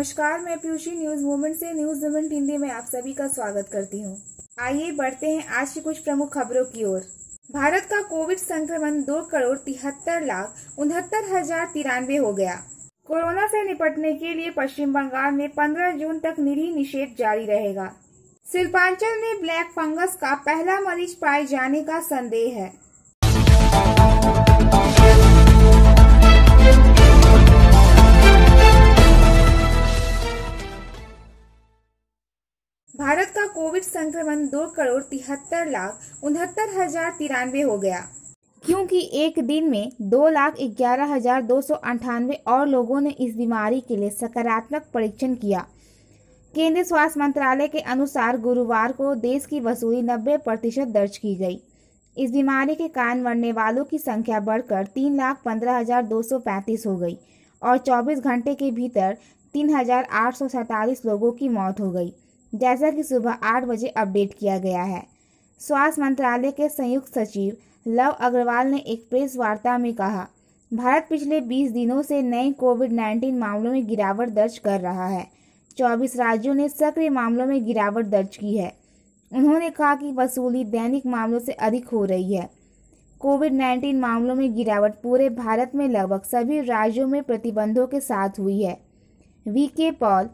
नमस्कार, मैं Piyushji news movement से न्यूज मूवमेंट हिंदी में आप सभी का स्वागत करती हूँ। आइए बढ़ते हैं आज की कुछ प्रमुख खबरों की ओर। भारत का कोविड संक्रमण 2,73,69,93 हो गया। कोरोना से निपटने के लिए पश्चिम बंगाल में 15 जून तक निरीह निषेध जारी रहेगा। शिल्पांचल में ब्लैक फंगस का पहला मरीज पाए जाने का संदेह है। भारत का कोविड संक्रमण 2,73,69,93 हो गया, क्योंकि एक दिन में 2,11,298 और लोगों ने इस बीमारी के लिए सकारात्मक परीक्षण किया। केंद्रीय स्वास्थ्य मंत्रालय के अनुसार गुरुवार को देश की वसूली 90% दर्ज की गई। इस बीमारी के कारण मरने वालों की संख्या बढ़कर 3,15,235 हो गई और 24 घंटे के भीतर 3,847 लोगों की मौत हो गई, जैसा कि सुबह 8 बजे अपडेट किया गया है। स्वास्थ्य मंत्रालय के संयुक्त सचिव लव अग्रवाल ने एक प्रेस वार्ता में कहा, भारत पिछले 20 दिनों से नए कोविड-19 मामलों में गिरावट दर्ज कर रहा है। 24 राज्यों ने सक्रिय मामलों में गिरावट दर्ज की है। उन्होंने कहा कि वसूली दैनिक मामलों से अधिक हो रही है। कोविड-19 मामलों में गिरावट पूरे भारत में लगभग सभी राज्यों में प्रतिबंधों के साथ हुई है। वीके पॉल,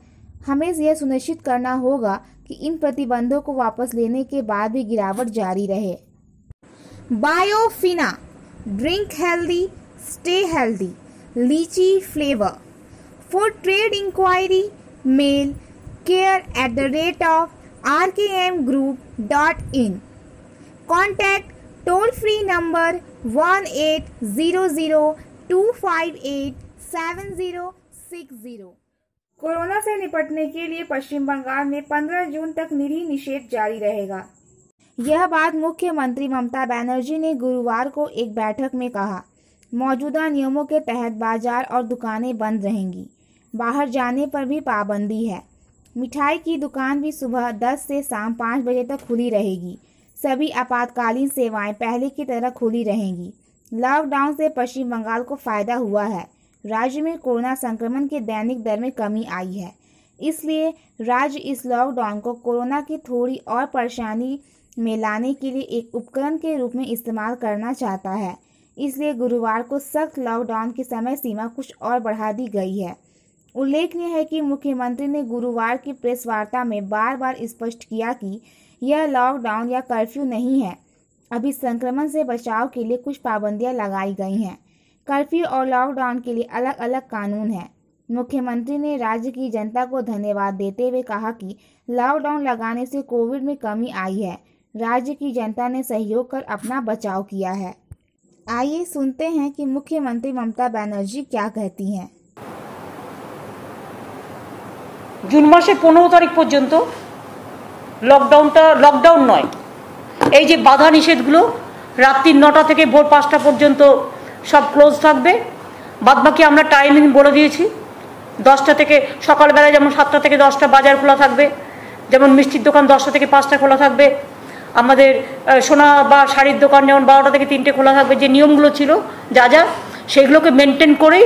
हमें यह सुनिश्चित करना होगा कि इन प्रतिबंधों को वापस लेने के बाद भी गिरावट जारी रहे। Biofina, drink healthy, stay healthy, litchi flavour. For trade inquiry, mail care@rkmgroup.in। Contact toll free number 1800-258-7060। Corona से निपटने के लिए पश्चिम बंगाल में 15 जून तक निरीह निषेध जारी रहेगा। यह बात मुख्यमंत्री ममता बनर्जी ने गुरुवार को एक बैठक में कहा। मौजूदा नियमों के तहत बाजार और दुकानें बंद रहेंगी। बाहर जाने पर भी पाबंदी है। मिठाई की दुकान भी सुबह 10 से शाम 5 बजे तक खुली रहेगी। सभी आपातकालीन सेवाएं पहले की तरह खुली रहेंगी। लॉकडाउन से पश्चिम बंगाल को फायदा हुआ है। राज्य में कोरोना संक्रमण के दैनिक दर में कमी आई है, इसलिए राज्य इस लॉकडाउन को कोरोना की थोड़ी और परेशानी में लाने के लिए एक उपकरण के रूप में इस्तेमाल करना चाहता है। इसलिए गुरुवार को सख्त लॉकडाउन की समय सीमा कुछ और बढ़ा दी गई है। उल्लेखनीय है कि मुख्यमंत्री ने गुरुवार की प्रेस वार्ता में बार बार स्पष्ट किया कि यह लॉकडाउन या कर्फ्यू नहीं है। अभी संक्रमण से बचाव के लिए कुछ पाबंदियां लगाई गई हैं। कर्फ्यू और लॉकडाउन के लिए अलग अलग कानून है। मुख्यमंत्री ने राज्य की जनता को धन्यवाद देते हुए कहा कि लॉकडाउन लगाने से कोविड में कमी आई है। राज्य की जनता ने सहयोग कर अपना बचाव किया है। आइए सुनते हैं कि मुख्यमंत्री ममता बनर्जी क्या कहती हैं। जून मासेर 15 तारीख पर्यन्त लकडाउन नय, এই যে বাধা নিষেধগুলো রাত্রি 9টা থেকে ভোর 5টা পর্যন্ত সব ক্লোজ থাকবে। বাদবাকি আমরা টাইমিং বলে দিয়েছি। 10টা থেকে সকালবেলা যেমন 7টা থেকে 10টা বাজার খোলা থাকবে, যেমন মিষ্টির দোকান 10টা থেকে 5টা খোলা থাকবে, আমাদের সোনা বা শাড়ির দোকান যেমন 12টা থেকে 3টে খোলা থাকবে। যে নিয়মগুলো ছিল যা সেগুলোকে মেনটেন করেই,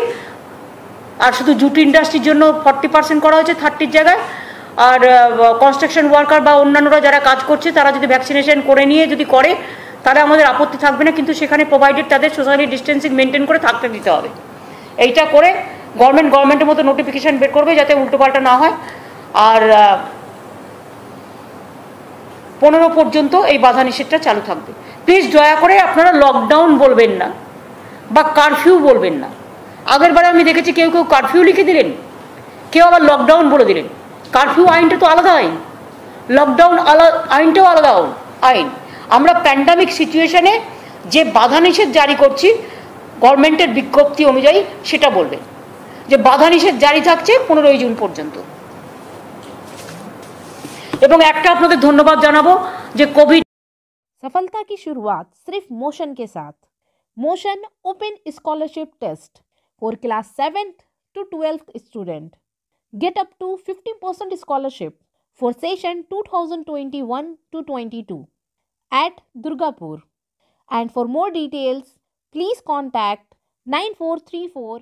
আর শুধু জুট ইন্ডাস্ট্রির জন্য 40% করা হয়েছে 30-র জায়গায়। আর কনস্ট্রাকশন ওয়ার্কার বা অন্যান্যরা যারা কাজ করছে তারা যদি ভ্যাকসিনেশন করে নিয়ে যদি করে তাহলে আমাদের আপত্তি থাকবে না, কিন্তু সেখানে প্রোভাইডেড তাদের সোশ্যাল ডিস্টেন্সিং মেনটেন করে থাকতে দিতে হবে। এইটা করে গভর্নমেন্টের মতো নোটিফিকেশন বের করবে যাতে উল্টোপাল্টা না হয়। আর 15 পর্যন্ত এই বাধা নিষেধটা চালু থাকবে। প্লিজ দয়া করে আপনারা লকডাউন বলবেন না বা কারফিউ বলবেন না। আগের বারে আমি দেখেছি কেউ কেউ কারফিউ লিখে দিলেন, কেউ আবার লকডাউন বলে দিলেন। কারফিউ আইনটা তো আলাদা আইন, লকডাউন আইনটাও আলাদা আইন। আমরা প্যান্ডামিক সিচুয়েশনে যে বাধা নিষেধ জারি করছি গভর্নমেন্টের বিজ্ঞপ্তি অনুযায়ী সেটা বলবেন যে বাধা নিষেধ জারি থাকছে 15 জুন পর্যন্ত। এবং একটা আপনাদের ধন্যবাদ জানাবো যে কোভিড सफलता की शुरुआत सिर्फ मोशन के साथ। Motion open scholarship test for class 7th to 12th student. Get up to 50% scholarship for session 2021 to 22 at Durgapur. And for more details, please contact 9434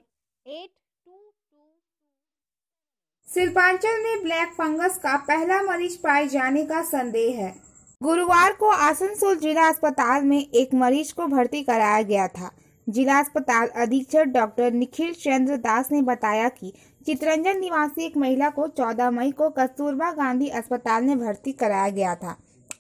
822. Shilpanchal में ब्लैक फंगस का पहला मरीज पाए जाने का संदेह है। गुरुवार को आसनसोल जिला अस्पताल में एक मरीज को भर्ती कराया गया था। जिला अस्पताल अधीक्षक डॉक्टर निखिल चंद्र दास ने बताया कि चितरंजन निवासी एक महिला को 14 मई को कस्तूरबा गांधी अस्पताल में भर्ती कराया गया था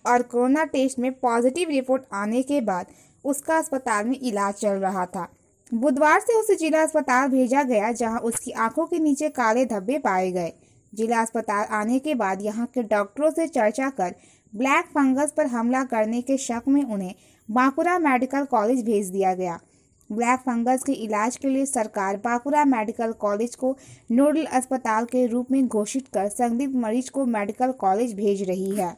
और कोरोना टेस्ट में पॉजिटिव रिपोर्ट आने के बाद उसका अस्पताल में इलाज चल रहा था। बुधवार से उसे जिला अस्पताल भेजा गया, जहां उसकी आंखों के नीचे काले धब्बे पाए गए। जिला अस्पताल आने के बाद यहां के डॉक्टरों से चर्चा कर ब्लैक फंगस पर हमला करने के शक में उन्हें बांकुरा मेडिकल कॉलेज भेज दिया गया। ब्लैक फंगस के इलाज के लिए सरकार बांकुरा मेडिकल कॉलेज को नोडल अस्पताल के रूप में घोषित कर संदिग्ध मरीज को मेडिकल कॉलेज भेज रही है।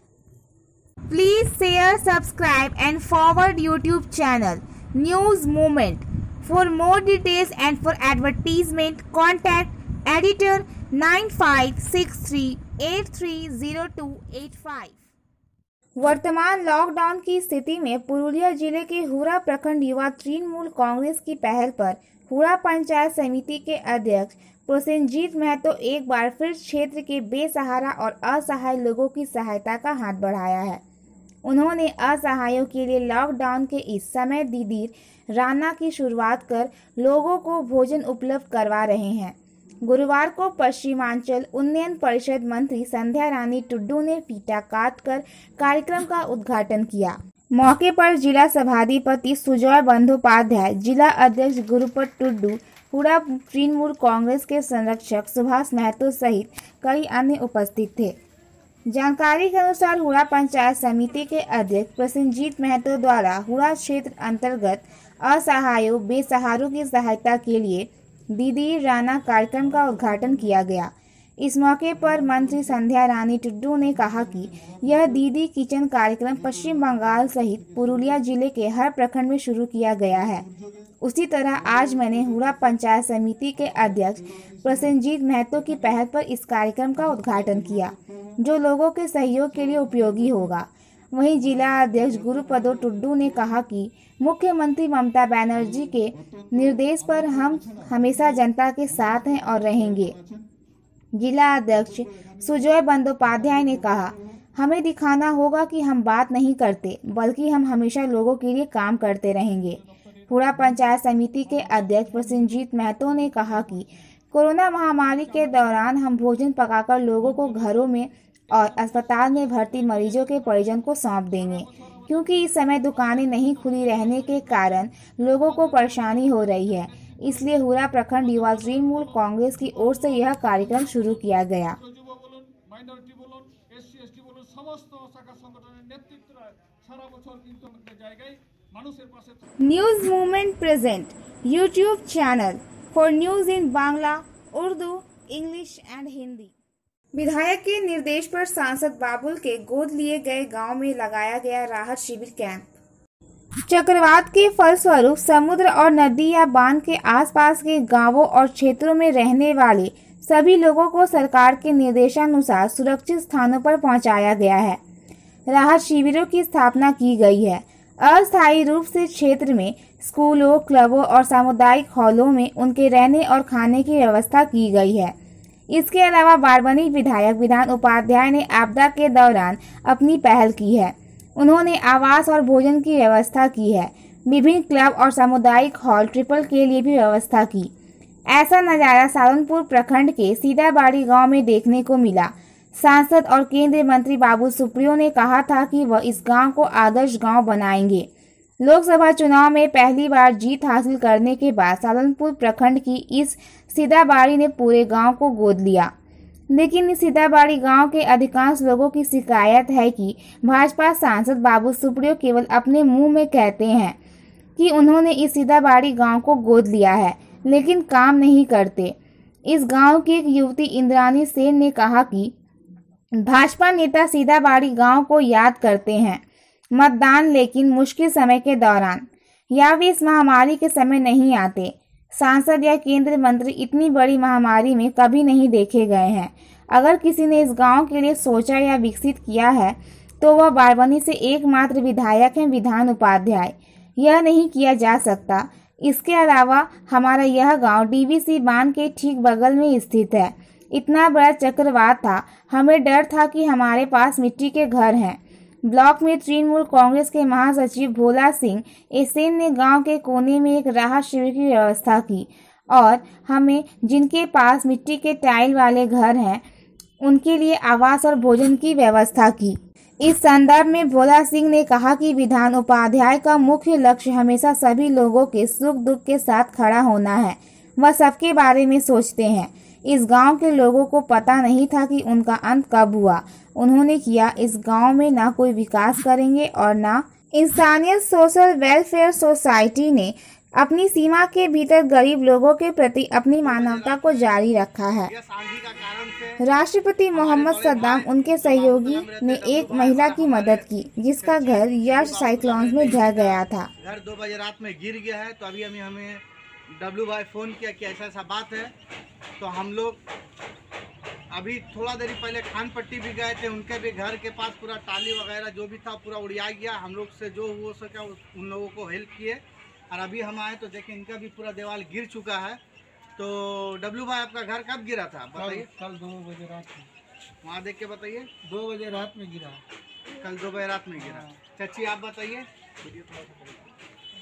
Please share, subscribe and forward YouTube channel news moment. For more details and for advertisement, contact editor 9563830285। वर्तमान लॉकडाउन की स्थिति में पुरुलिया जिले के हुड़ा प्रखंड युवा तृणमूल कांग्रेस की पहल पर हुड़ा पंचायत समिति के अध्यक्ष प्रसेनजीत महतो एक बार फिर क्षेत्र के बेसहारा और असहाय लोगों की सहायता का हाथ बढ़ाया है। उन्होंने असहायों के लिए लॉकडाउन के इस समय दीदी राना की शुरुआत कर लोगों को भोजन उपलब्ध करवा रहे हैं। गुरुवार को पश्चिमांचल उन्नयन परिषद मंत्री संध्या रानी टुड्डू ने फीता काटकर कार्यक्रम का उद्घाटन किया। मौके पर जिला सभाधिपति सुजय बंदोपाध्याय, जिला अध्यक्ष गुरुपत टुड्डू, हुड़ा तृणमूल कांग्रेस के संरक्षक सुभाष महतो सहित कई अन्य उपस्थित थे। जानकारी के अनुसार हुड़ा पंचायत समिति के अध्यक्ष प्रसेनजीत महतो द्वारा हुड़ा क्षेत्र अंतर्गत असहायों बेसहारों की सहायता के लिए दीदी राना कार्यक्रम का उद्घाटन किया गया। इस मौके पर मंत्री संध्या रानी टुड्डू ने कहा कि यह दीदी किचन कार्यक्रम पश्चिम बंगाल सहित पुरुलिया जिले के हर प्रखंड में शुरू किया गया है। उसी तरह आज मैंने हुड़ा पंचायत समिति के अध्यक्ष प्रसेनजीत महतो की पहल पर इस कार्यक्रम का उद्घाटन किया, जो लोगों के सहयोग के लिए उपयोगी होगा। वहीं जिला अध्यक्ष गुरुपदो टुड्डू ने कहा कि मुख्यमंत्री ममता बनर्जी के निर्देश पर हम हमेशा जनता के साथ हैं और रहेंगे। जिला अध्यक्ष सुजय बंदोपाध्याय ने कहा, हमें दिखाना होगा कि हम बात नहीं करते, बल्कि हम हमेशा लोगों के लिए काम करते रहेंगे। हुड़ा पंचायत समिति के अध्यक्ष प्रसेनजीत महतो ने कहा कि कोरोना महामारी के दौरान हम भोजन पकाकर लोगों को घरों में और अस्पताल में भर्ती मरीजों के परिजन को सौंप देंगे, क्योंकि इस समय दुकानें नहीं खुली रहने के कारण लोगों को परेशानी हो रही है। इसलिए हुड़ा प्रखंड युवा तृणमूल कांग्रेस की ओर से यह कार्यक्रम शुरू किया गया। News movement present YouTube channel for news in Bangla, Urdu, English and Hindi. विधायक के निर्देश पर सांसद बाबुल के गोद लिए गए गांव में लगाया गया राहत शिविर कैंप। चक्रवात के फलस्वरूप समुद्र और नदी या बांध के आसपास के गांवों और क्षेत्रों में रहने वाले सभी लोगों को सरकार के निर्देशानुसार सुरक्षित स्थानों पर पहुंचाया गया है। राहत शिविरों की स्थापना की गई है। अस्थायी रूप से क्षेत्र में स्कूलों, क्लबों और सामुदायिक हॉलों में उनके रहने और खाने की व्यवस्था की गई है। इसके अलावा बारबनी विधायक विधान उपाध्याय ने आपदा के दौरान अपनी पहल की है। उन्होंने आवास और भोजन की व्यवस्था की है। विभिन्न क्लब और सामुदायिक हॉल ट्रिपल के लिए भी व्यवस्था की। ऐसा नजारा सालनपुर प्रखंड के सीधाबाड़ी गांव में देखने को मिला। सांसद और केंद्रीय मंत्री बाबुल सुप्रियो ने कहा था कि वह इस गांव को आदर्श गांव बनाएंगे। लोकसभा चुनाव में पहली बार जीत हासिल करने के बाद सालनपुर प्रखंड की इस सीधाबाड़ी ने पूरे गांव को गोद लिया। लेकिन इस सीधाबाड़ी गांव के अधिकांश लोगों की शिकायत है कि भाजपा सांसद बाबुल सुप्रियो केवल अपने मुंह में कहते हैं कि उन्होंने इस सीधाबाड़ी गांव को गोद लिया है, लेकिन काम नहीं करते। इस गांव की एक युवती इंद्रानी सेन ने कहा कि भाजपा नेता सीधाबाड़ी गांव को याद करते हैं मतदान, लेकिन मुश्किल समय के दौरान, या वे इस महामारी के समय नहीं आते। सांसद या केंद्रीय मंत्री इतनी बड़ी महामारी में कभी नहीं देखे गए हैं। अगर किसी ने इस गांव के लिए सोचा या विकसित किया है तो वह बारबनी से एकमात्र विधायक हैं विधान उपाध्याय। यह नहीं किया जा सकता। इसके अलावा हमारा यह गांव डीवीसी बांध के ठीक बगल में स्थित है। इतना बड़ा चक्रवात था, हमें डर था कि हमारे पास मिट्टी के घर हैं। ब्लॉक में तृणमूल कांग्रेस के महासचिव भोला सिंह एसेन ने गांव के कोने में एक राहत शिविर की व्यवस्था की और हमें जिनके पास मिट्टी के टाइल वाले घर हैं उनके लिए आवास और भोजन की व्यवस्था की। इस संदर्भ में भोला सिंह ने कहा कि विधान उपाध्याय का मुख्य लक्ष्य हमेशा सभी लोगों के सुख दुख के साथ खड़ा होना है। वह सबके बारे में सोचते हैं। इस गांव के लोगों को पता नहीं था कि उनका अंत कब हुआ। उन्होंने किया। इस गांव में ना कोई विकास करेंगे और ना इंसानियत सोशल वेलफेयर सोसाइटी ने अपनी सीमा के भीतर गरीब लोगों के प्रति अपनी मानवता को जारी रखा है। राष्ट्रपति मोहम्मद सद्दाम उनके सहयोगी ने एक महिला की मदद की जिसका घर याश साइक्लोन में ढह गया था। घर 2 बजे रात में गिर गया है, तो अभी हमें डब्लू भाई फ़ोन किया कि ऐसा बात है। तो हम लोग अभी थोड़ा देरी पहले खान पट्टी भी गए थे, उनके भी घर के पास पूरा टाली वगैरह जो भी था पूरा उड़िया गया। हम लोग से जो हो सका उन लोगों को हेल्प किए और अभी हम आए तो देखें इनका भी पूरा दीवार गिर चुका है। तो डब्लू भाई आपका घर कब गिरा था बताइए? कल 2 बजे रात में। वहाँ देख के बताइए। 2 बजे रात में गिरा। कल 2 बजे रात में गिरा। चाची आप बताइए।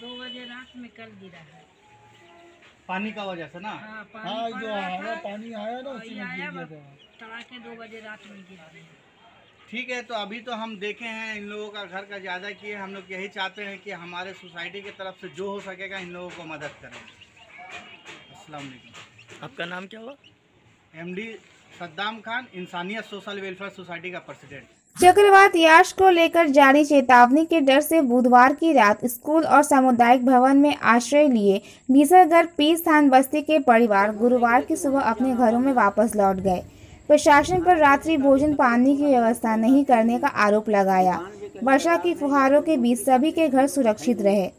2 बजे रात में कल गिरा है। पानी का वजह से ना? हाँ, जो पानी आया ना उसी में गिर गया था। तड़ाके 2 बजे रात में गिरा। ठीक है, तो अभी तो हम देखे हैं इन लोगों का घर का ज़्यादा किए। हम लोग यही चाहते हैं कि हमारे सोसाइटी की तरफ से जो हो सकेगा इन लोगों को मदद करें। अस्सलाम वालेकुम। आपका नाम क्या हुआ? MD सद्दाम खान, इंसानियत सोशल वेलफेयर सोसाइटी का प्रेसिडेंट। चक्रवात याश को लेकर जारी चेतावनी के डर से बुधवार की रात स्कूल और सामुदायिक भवन में आश्रय लिए बीसरगढ़ पीरस्थान बस्ती के परिवार गुरुवार की सुबह अपने घरों में वापस लौट गए। प्रशासन पर रात्रि भोजन पानी की व्यवस्था नहीं करने का आरोप लगाया। वर्षा की फुहारों के बीच सभी के घर सुरक्षित रहे।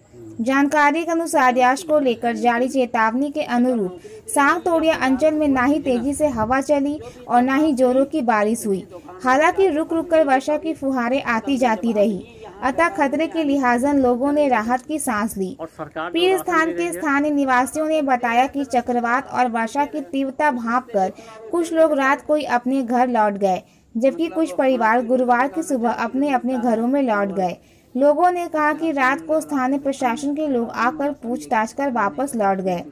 जानकारी के अनुसार याश को लेकर जारी चेतावनी के अनुरूप सांग तोड़िया अंचल में ना ही तेजी से हवा चली और ना ही जोरों की बारिश हुई। हालांकि रुक रुक कर वर्षा की फुहारें आती जाती रही, अतः खतरे के लिहाजन लोगों ने राहत की सांस ली। पीरस्थान के स्थानीय निवासियों ने बताया कि चक्रवात और वर्षा की तीव्रता भांपकर कुछ लोग रात को ही अपने घर लौट गए, जबकि कुछ परिवार गुरुवार की सुबह अपने अपने घरों में लौट गए। लोगों ने कहा कि रात को स्थानीय प्रशासन के लोग आकर पूछताछ कर वापस लौट गए।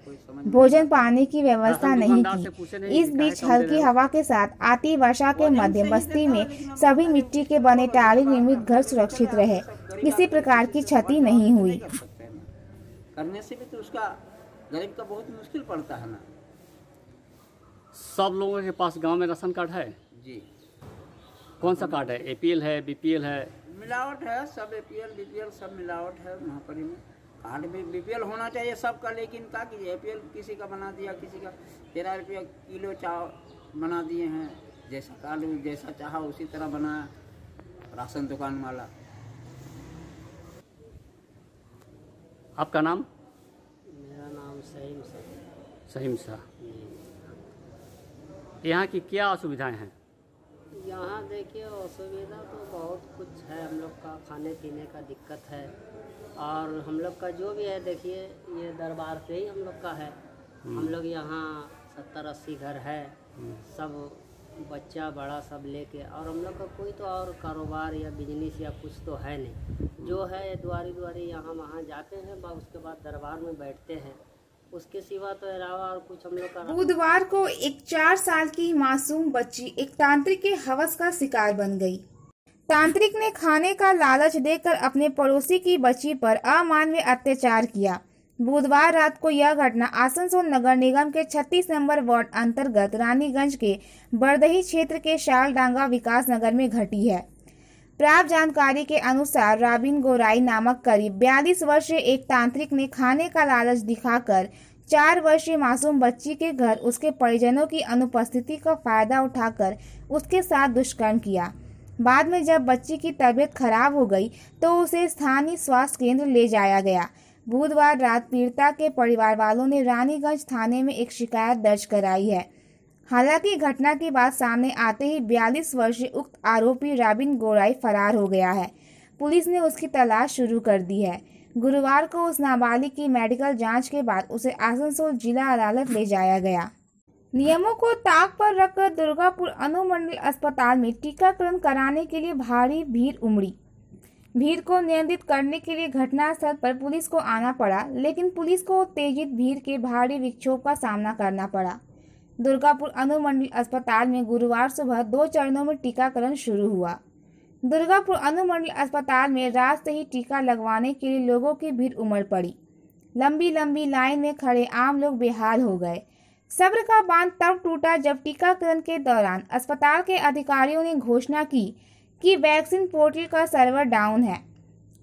भोजन पानी की व्यवस्था नहीं की। इस बीच हल्की हवा के साथ आती वर्षा के मध्य बस्ती में सभी मिट्टी के बने टाली निर्मित घर सुरक्षित रहे। किसी प्रकार की क्षति नहीं हुई। करने से भी तो उसका गरीब का बहुत मुश्किल पड़ता है ना। सब लोगों के पास गांव में राशन कार्ड है जी। कौन सा कार्ड है? APL है, BPL है? मिलावट है, सब APL BPL सब मिलावट है। महापरी में कार्ड में BPL होना चाहिए सबका, लेकिन क्या कीजिए APL किसी का बना दिया, किसी का 13 रुपया किलो चावल बना दिए हैं। जैसा कार्ड जैसा चाहा उसी तरह बनाया राशन दुकान वाला। आपका नाम? मेरा नाम सहीम शाह। सहीम शाह। यहाँ की क्या असुविधाएं हैं? यहाँ देखिए असुविधा तो बहुत कुछ है। हम लोग का खाने पीने का दिक्कत है और हम लोग का जो भी है देखिए ये दरबार पे ही हम लोग का है। हम लोग यहाँ 70-80 घर है, सब बच्चा बड़ा सब लेके, और हम लोग का कोई तो और कारोबार या बिजनेस या कुछ तो है नहीं। जो है द्वारी द्वारी यहाँ वहाँ जाते हैं, उसके बाद दरबार में बैठते हैं। उसके सिवा तो अलावा और कुछ हम लोग का। बुधवार को एक 4 साल की मासूम बच्ची एक तांत्रिक के हवस का शिकार बन गई। तांत्रिक ने खाने का लालच देकर अपने पड़ोसी की बच्ची पर अमानवीय अत्याचार किया। बुधवार रात को यह घटना आसनसोल नगर निगम के 36 नंबर वार्ड अंतर्गत रानीगंज के बरदही क्षेत्र के शालडांगा विकास नगर में घटी है। प्राप्त जानकारी के अनुसार राबिन गोराई नामक करीब 42 वर्षीय एक तांत्रिक ने खाने का लालच दिखाकर 4 वर्षीय मासूम बच्ची के घर उसके परिजनों की अनुपस्थिति का फायदा उठाकर उसके साथ दुष्कर्म किया। बाद में जब बच्ची की तबीयत खराब हो गई तो उसे स्थानीय स्वास्थ्य केंद्र ले जाया गया। बुधवार रात पीड़िता के परिवार वालों ने रानीगंज थाने में एक शिकायत दर्ज कराई है। हालांकि घटना की बात सामने आते ही 42 वर्षीय उक्त आरोपी राबिन गोराई फरार हो गया है। पुलिस ने उसकी तलाश शुरू कर दी है। गुरुवार को उस नाबालिग की मेडिकल जांच के बाद उसे आसनसोल जिला अदालत ले जाया गया। नियमों को ताक पर रखकर दुर्गापुर अनुमंडल अस्पताल में टीकाकरण कराने के लिए भारी भीड़ उमड़ी। भीड़ को नियंत्रित करने के लिए घटनास्थल पर पुलिस को आना पड़ा, लेकिन पुलिस को उत्तेजित भीड़ के भारी विक्षोभ का सामना करना पड़ा। दुर्गापुर अनुमंडल अस्पताल में गुरुवार सुबह 2 चरणों में टीकाकरण शुरू हुआ। दुर्गापुर अनुमंडल अस्पताल में रात से ही टीका लगवाने के लिए लोगों की भीड़ उमड़ पड़ी। लंबी लंबी लाइन में खड़े आम लोग बेहाल हो गए। सब्र का बांध तब टूटा जब टीकाकरण के दौरान अस्पताल के अधिकारियों ने घोषणा की कि वैक्सीन पोर्टल का सर्वर डाउन है।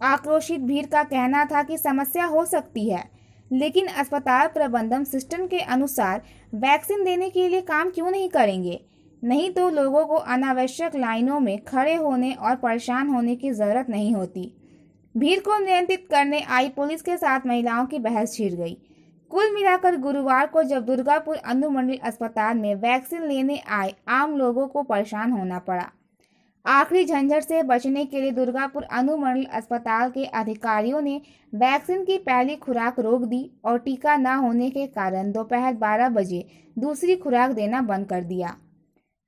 आक्रोशित भीड़ का कहना था कि समस्या हो सकती है, लेकिन अस्पताल प्रबंधन सिस्टम के अनुसार वैक्सीन देने के लिए काम क्यों नहीं करेंगे, नहीं तो लोगों को अनावश्यक लाइनों में खड़े होने और परेशान होने की जरूरत नहीं होती। भीड़ को नियंत्रित करने आई पुलिस के साथ महिलाओं की बहस छिड़ गई। कुल मिलाकर गुरुवार को जब दुर्गापुर अनुमंडल अस्पताल में वैक्सीन लेने आए आम लोगों को परेशान होना पड़ा। आखिरी झंझट से बचने के लिए दुर्गापुर अनुमंडल अस्पताल के अधिकारियों ने वैक्सीन की पहली खुराक रोक दी और टीका न होने के कारण दोपहर 12 बजे दूसरी खुराक देना बंद कर दिया।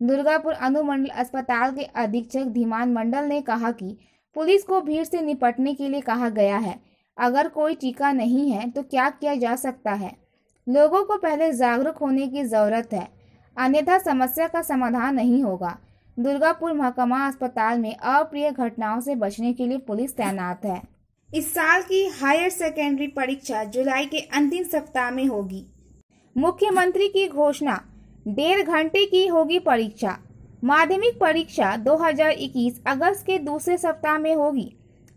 दुर्गापुर अनुमंडल अस्पताल के अधीक्षक धीमान मंडल ने कहा कि पुलिस को भीड़ से निपटने के लिए कहा गया है। अगर कोई टीका नहीं है तो क्या किया जा सकता है? लोगों को पहले जागरूक होने की जरूरत है, अन्यथा समस्या का समाधान नहीं होगा। दुर्गापुर महकमा अस्पताल में अप्रिय घटनाओं से बचने के लिए पुलिस तैनात है। इस साल की हायर सेकेंडरी परीक्षा जुलाई के अंतिम सप्ताह में होगी। मुख्यमंत्री की घोषणा, 1.5 घंटे की होगी परीक्षा। माध्यमिक परीक्षा 2021 अगस्त के दूसरे सप्ताह में होगी।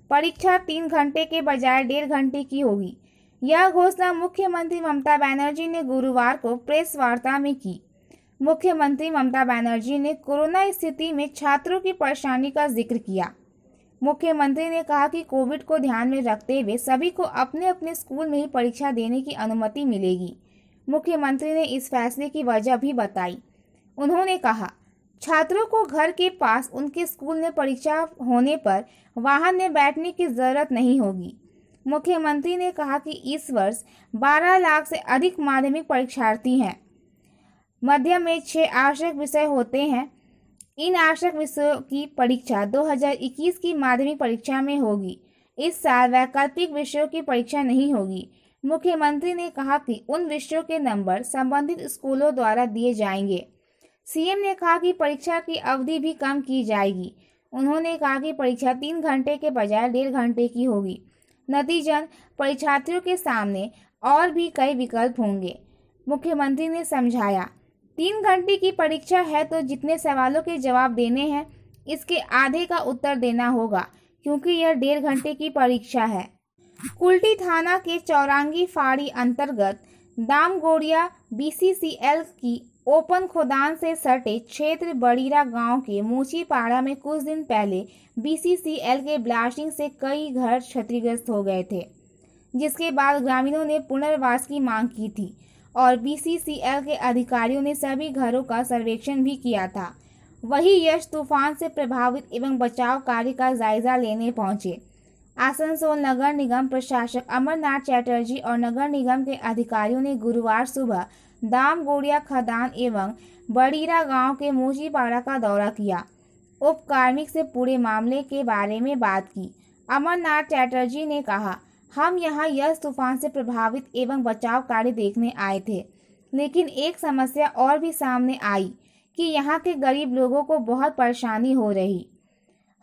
परीक्षा 3 घंटे के बजाय 1.5 घंटे की होगी। यह घोषणा मुख्यमंत्री ममता बनर्जी ने गुरुवार को प्रेस वार्ता में की। मुख्यमंत्री ममता बनर्जी ने कोरोना स्थिति में छात्रों की परेशानी का जिक्र किया। मुख्यमंत्री ने कहा कि कोविड को ध्यान में रखते हुए सभी को अपने अपने स्कूल में ही परीक्षा देने की अनुमति मिलेगी। मुख्यमंत्री ने इस फैसले की वजह भी बताई। उन्होंने कहा, छात्रों को घर के पास उनके स्कूल में परीक्षा होने पर वाहन में बैठने की जरूरत नहीं होगी। मुख्यमंत्री ने कहा कि इस वर्ष 12 लाख से अधिक माध्यमिक परीक्षार्थी हैं। मध्य में 6 आवश्यक विषय होते हैं। इन आवश्यक विषयों की परीक्षा 2021 की माध्यमिक परीक्षा में होगी। इस साल वैकल्पिक विषयों की परीक्षा नहीं होगी। मुख्यमंत्री ने कहा कि उन विषयों के नंबर संबंधित स्कूलों द्वारा दिए जाएंगे। सीएम ने कहा कि परीक्षा की अवधि भी कम की जाएगी। उन्होंने कहा कि परीक्षा 3 घंटे के बजाय 1.5 घंटे की होगी। नतीजतन परीक्षार्थियों के सामने और भी कई विकल्प होंगे। मुख्यमंत्री ने समझाया, 3 घंटे की परीक्षा है तो जितने सवालों के जवाब देने हैं इसके आधे का उत्तर देना होगा, क्योंकि यह 1.5 घंटे की परीक्षा है। कुल्टी थाना के चौरंगी फाड़ी अंतर्गत दामगोड़िया बीसीसीएल की ओपन खोदान से सटे क्षेत्र बड़ीरा गांव के मूचीपाड़ा में कुछ दिन पहले बीसीसीएल के ब्लास्टिंग से कई घर क्षतिग्रस्त हो गए थे, जिसके बाद ग्रामीणों ने पुनर्वास की मांग की थी और बीसीसीएल के अधिकारियों ने सभी घरों का सर्वेक्षण भी किया था। वही यश तूफान से प्रभावित एवं बचाव कार्य का जायजा लेने पहुंचे। आसनसोल नगर निगम प्रशासक अमरनाथ चैटर्जी और नगर निगम के अधिकारियों ने गुरुवार सुबह दामगोड़िया खदान एवं बड़ीरा गांव के मूचीपाड़ा का दौरा किया। उप कार्मिक से पूरे मामले के बारे में बात की। अमरनाथ चैटर्जी ने कहा, हम यहां यश तूफान से प्रभावित एवं बचाव कार्य देखने आए थे, लेकिन एक समस्या और भी सामने आई कि यहां के गरीब लोगों को बहुत परेशानी हो रही।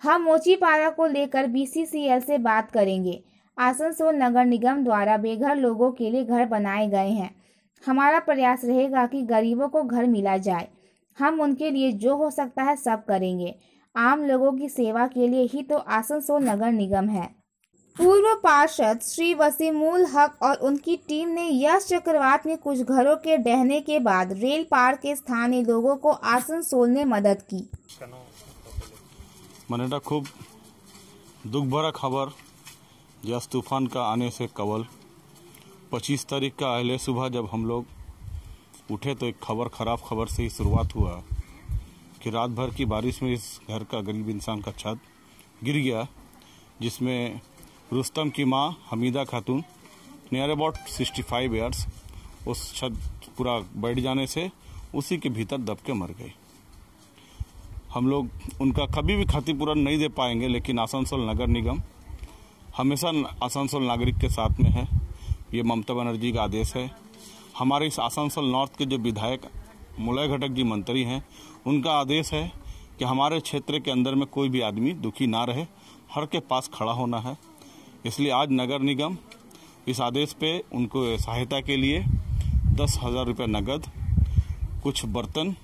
हम मूचीपाड़ा को लेकर बीसीसीएल से बात करेंगे। आसनसोल नगर निगम द्वारा बेघर लोगों के लिए घर बनाए गए हैं। हमारा प्रयास रहेगा कि गरीबों को घर मिला जाए। हम उनके लिए जो हो सकता है सब करेंगे। आम लोगों की सेवा के लिए ही तो आसनसोल नगर निगम है। पूर्व पार्षद श्री वसीमुल हक और उनकी टीम ने यश चक्रवात में कुछ घरों के ढहने के बाद रेल पार के स्थानीय लोगों को आसनसोल ने मदद की। मैंने खूब दुख भरा खबर यश तूफान का आने से कबल 25 तारीख का अहले सुबह जब हम लोग उठे तो एक खराब खबर से ही शुरुआत हुआ कि रात भर की बारिश में इस घर का गरीब इंसान का छत गिर गया, जिसमें रुस्तम की मां हमीदा खातून नियर अबाउट 65 ईयर्स, उस छत पूरा बैठ जाने से उसी के भीतर दब के मर गई। हम लोग उनका कभी भी क्षतिपूरण नहीं दे पाएंगे, लेकिन आसनसोल नगर निगम हमेशा आसनसोल नागरिक के साथ में है। ये ममता बनर्जी का आदेश है। हमारे इस आसनसोल नॉर्थ के जो विधायक मुलय घटक जी मंत्री हैं, उनका आदेश है कि हमारे क्षेत्र के अंदर में कोई भी आदमी दुखी ना रहे, हर के पास खड़ा होना है। इसलिए आज नगर निगम इस आदेश पे उनको सहायता के लिए 10,000 रुपये नगद, कुछ बर्तन,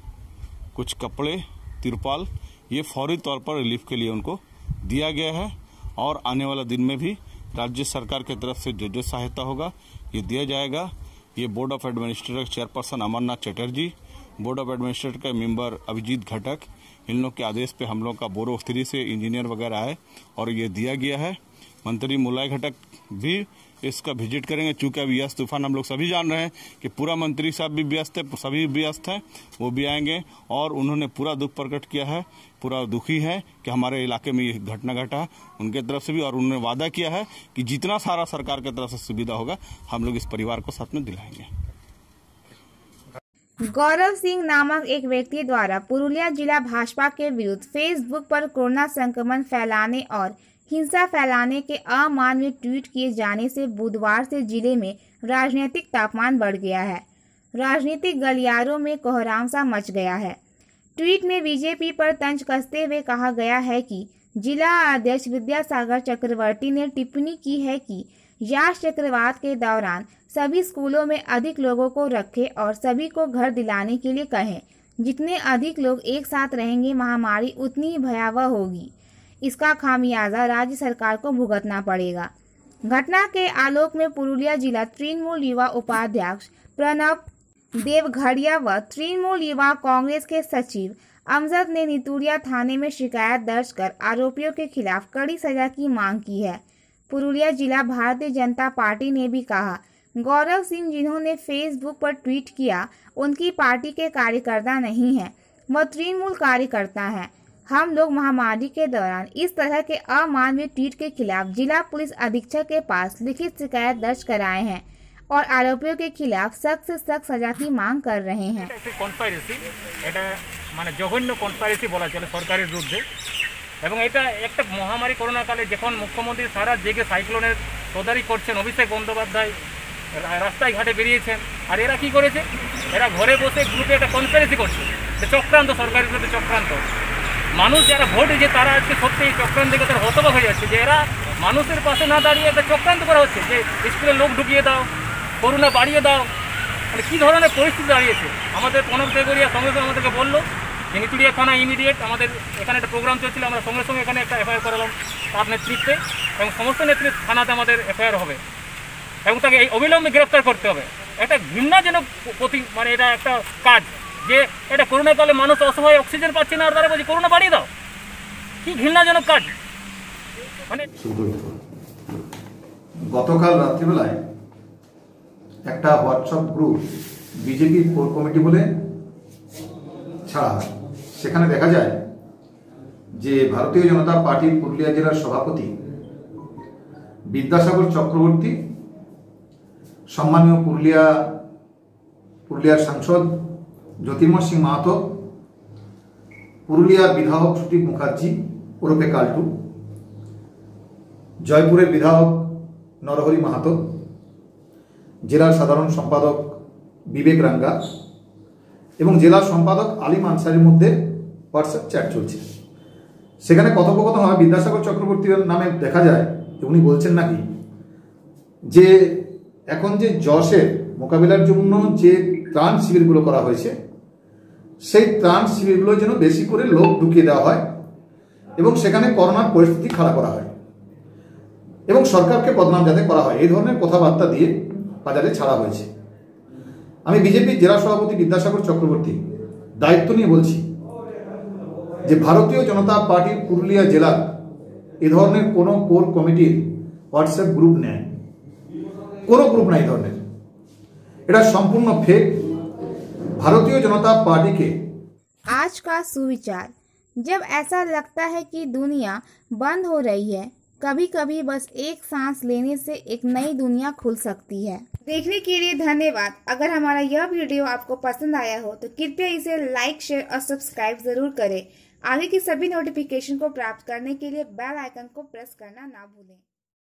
कुछ कपड़े, तिरपाल, ये फौरी तौर पर रिलीफ के लिए उनको दिया गया है। और आने वाला दिन में भी राज्य सरकार की तरफ से जो सहायता होगा ये दिया जाएगा। ये board of administrator chairperson Amarnath Chatterjee, board of administrator के मेंबर अभिजीत घटक, इन लोग के आदेश पे हम लोग का बोरो 3 से इंजीनियर वगैरह आए और ये दिया गया है। मंत्री मुलय घटक भी इसका विजिट करेंगे। चूंकि अभी यस तूफान हम लोग सभी जान रहे हैं कि पूरा मंत्री साहब भी व्यस्त है, सभी व्यस्त हैं, वो भी आएंगे और उन्होंने पूरा दुख प्रकट किया है, पूरा दुखी है कि हमारे इलाके में ये घटना घटा उनके तरफ से भी। और उन्होंने वादा किया है कि जितना सारा सरकार की तरफ से सुविधा होगा हम लोग इस परिवार को साथ में दिलाएंगे। गौरव सिंह नामक एक व्यक्ति द्वारा पुरुलिया जिला भाजपा के विरुद्ध फेसबुक पर कोरोना संक्रमण फैलाने और हिंसा फैलाने के अमानवीय ट्वीट किए जाने से बुधवार से जिले में राजनीतिक तापमान बढ़ गया है। राजनीतिक गलियारों में कोहराम सा मच गया है। ट्वीट में बीजेपी पर तंज कसते हुए कहा गया है कि जिला अध्यक्ष विद्यासागर चक्रवर्ती ने टिप्पणी की है कि यास चक्रवात के दौरान सभी स्कूलों में अधिक लोगों को रखें और सभी को घर दिलाने के लिए कहें। जितने अधिक लोग एक साथ रहेंगे, महामारी उतनी ही भयावह होगी। इसका खामियाजा राज्य सरकार को भुगतना पड़ेगा। घटना के आलोक में पुरुलिया जिला तृणमूल युवा उपाध्यक्ष प्रणब देवघड़िया व तृणमूल युवा कांग्रेस के सचिव अमजद ने नितुरिया थाने में शिकायत दर्ज कर आरोपियों के खिलाफ कड़ी सजा की मांग की है। पुरुलिया जिला भारतीय जनता पार्टी ने भी कहा, गौरव सिंह जिन्होंने फेसबुक पर ट्वीट किया उनकी पार्टी के कार्यकर्ता नहीं है, वह तृणमूल कार्यकर्ता है। हम लोग महामारी के दौरान इस तरह के अमानवीय ट्वीट के खिलाफ जिला पुलिस अधीक्षक के पास लिखित शिकायत दर्ज कराए हैं और आरोपियों के खिलाफ सख्त से सख्त सजा की मांग कर रहे हैं। মানে জঘন্য কনস্পাইরেসি বলা চলে সরকারের বিরুদ্ধে এবং এটা একটা মহামারী করোনা কালে যখন মুখ্যমন্ত্রী সারা জেগে সাইক্লোনের তদারকি করছেন অভিষেক বন্দ্যোপাধ্যায় রাস্তায় ঘাটে বেরিয়েছেন আর এরা কি করেছে এরা ঘরে বসে গ্রুপে একটা কনস্পাইরেসি করছে চক্রান্ত সরকারের বিরুদ্ধে চক্রান্ত মানুষ যারা ভোট দিয়েছে তারা আজকে সত্যি এই চক্রান্ত দেখে তারা হতবাক হয়ে যাচ্ছে যে এরা মানুষের পাশে না দাঁড়িয়ে একটা চক্রান্ত করা হচ্ছে যে স্কুলে লোক ঢুকিয়ে দাও করোনা বাড়িয়ে দাও মানে কী ধরনের পরিস্থিতি দাঁড়িয়েছে আমাদের প্রণব দেগরিয়া সঙ্গে সঙ্গে আমাদেরকে বললো যে নিতুড়িয়া থানা ইমিডিয়েট আমাদের এখানে একটা প্রোগ্রাম চলছিল আমরা সঙ্গে সঙ্গে এখানে একটা এফআইআর করালাম তার নেতৃত্বে এবং সমস্ত নেতৃত্ব থানাতে আমাদের এফআইআর হবে এবং তাকে এই অবিলম্বে গ্রেপ্তার করতে হবে একটা ঘৃণাজনক মানে এটা একটা কাজ যে এটা করোনাকালে মানুষ অসহায় অক্সিজেন পাচ্ছে না আর তারা বলছে করোনা বাড়িয়ে দাও কি ঘৃণাজনক কাজ মানে গতকাল রাত্রিবেলায় একটা WhatsApp group BJP core committee বলে ছাড়া হয়। সেখানে দেখা যায় যে ভারতীয় জনতা পার্টির পুরুলিয়া জেলার সভাপতি বিদ্যাসাগর চক্রবর্তী, সম্মানীয় পুরুলিয়ার সাংসদ জ্যোতির্ময় সিং মাহাতো, পুরুলিয়ার বিধায়ক সুদীপ মুখার্জি ওরফে কাল্টু, জয়পুরের বিধায়ক নরহরি মাহাতো, জেলার সাধারণ সম্পাদক বিবেক রাঙ্গা এবং জেলা সম্পাদক আলিম আনসারির মধ্যে হোয়াটসঅ্যাপ চ্যাট চলছে। সেখানে কথোপকথন হয়। বিদ্যাসাগর চক্রবর্তীর নামে দেখা যায় যে উনি বলছেন নাকি যে এখন যে যশের মোকাবিলার জন্য যে ত্রাণ শিবিরগুলো করা হয়েছে সেই ত্রাণ শিবিরগুলো যেন বেশি করে লোক ঢুকিয়ে দেওয়া হয় এবং সেখানে করোনার পরিস্থিতি খাড়া করা হয় এবং সরকারকে বদনাম যাতে করা হয়, এই ধরনের কথাবার্তা দিয়ে বাজারে ছাড়া হয়েছে। আমি বিজেপির জেলা সভাপতি বিদ্যাসাগর চক্রবর্তী দায়িত্ব নিয়ে বলছি যে ভারতীয় জনতা পার্টির পুরুলিয়া জেলার এ ধরনের কোনো কোর কমিটির হোয়াটসঅ্যাপ গ্রুপ নেই, কোনো গ্রুপ নাই ধরনের, এটা সম্পূर्ण फेक। भारतीय जनता पार्टी के आज का सुविचार, जब ऐसा लगता है कि दुनिया बंद हो रही है, कभी कभी बस एक सांस लेने से एक नई दुनिया खुल सकती है। देखने के लिए धन्यवाद। अगर हमारा यह वीडियो आपको पसंद आया हो तो कृपया इसे लाइक, शेयर और सब्सक्राइब जरूर करें। आगे की सभी नोटिफिकेशन को प्राप्त करने के लिए बेल आइकन को प्रेस करना ना भूलें।